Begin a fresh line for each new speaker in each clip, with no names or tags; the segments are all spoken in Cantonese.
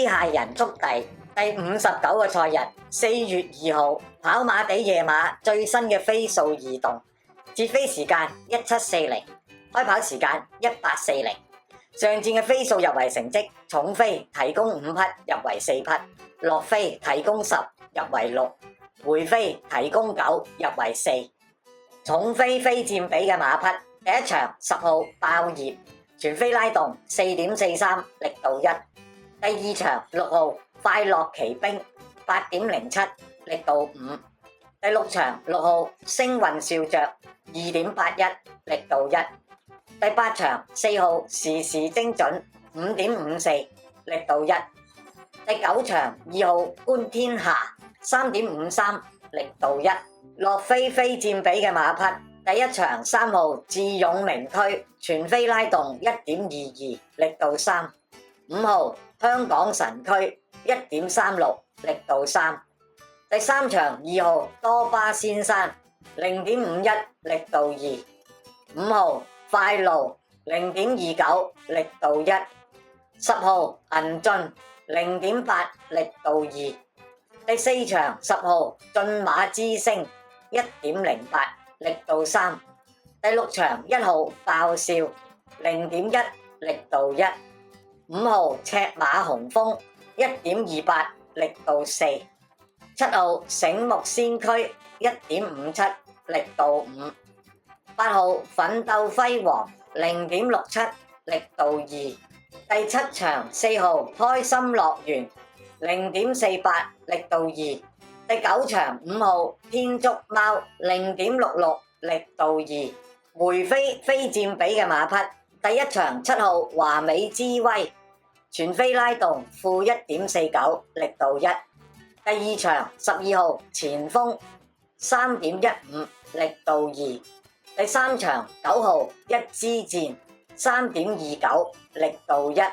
機械人速遞第59個賽日，4月2號，跑馬地夜馬最新嘅飛數異動，截飛時間1740，開跑時間1840。上戰嘅飛數入圍成績，重飛提供5匹，入圍4匹；落飛提供10，入圍6；回飛提供9，入圍4。重飛非佔比嘅馬匹，第一場10號爆葉，全飛拉動4.43，力度1；第二場6號快樂奇兵8.07，力度5；第六場6號星運笑着2.81，力度1；第八場4號時時精準5.54，力度1；第九場2號觀天下3.53，力度1。落飛非佔比嘅馬匹，第一場3號智勇名區，全飛拉動1.22，力度3； 5號香港神區1.36，力度3；第三場2號多巴先生0.51，力度2； 5號快路0.29，力度1； 10號銀進0.8，力度2；第四場10號駿馬之星1.08，力度3；第六場1號爆笑0.1，力度1； 5號赤馬雄風1.28，力度4； 7號醒目先驅1.57，力度5； 8號奮鬥輝煌0.67，力度2；第七場4號開心樂園0.48，力度2；第九場5號天竺貓0.66，力度2。回飛非佔比嘅馬匹，第一場7號華美之威，全飛拉動-1.49，力度1；第二場12號前鋒3.15，力度2；第三場9號一支箭3.29，力度1；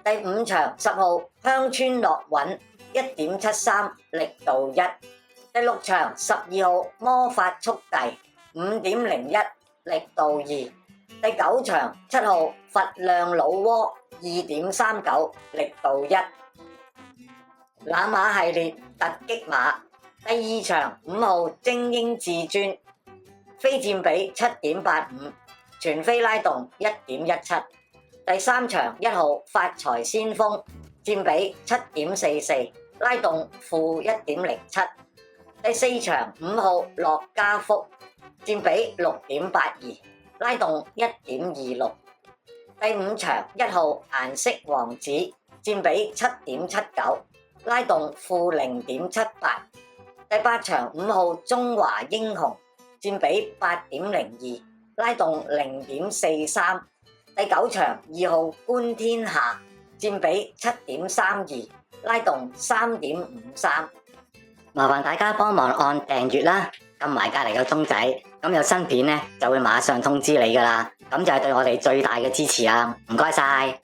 第五場10號鄉村樂韻1.73，力度1；第六場12號魔法速遞5.01，力度2；第九場7號佛亮老窩2.39，力度1。那馬系列突擊馬，第二場5號精英至尊，非佔比7.85，全飛拉動1.17；第三場1號發財先鋒，佔比7.44，拉動-1.07；第四場5號樂家福，佔比6.82，拉動1.26；第五場1號顏色王子，佔比7.79，拉動-0.78；第八場5號中華英雄，佔比8.02，拉動0.43；第九場2號觀天下，佔比7.32，拉動3.53。麻煩大家幫忙按訂閱啦，撳埋隔離個鐘仔，咁有新片呢就會馬上通知你㗎喇，咁就係對我哋最大嘅支持啊！唔該晒。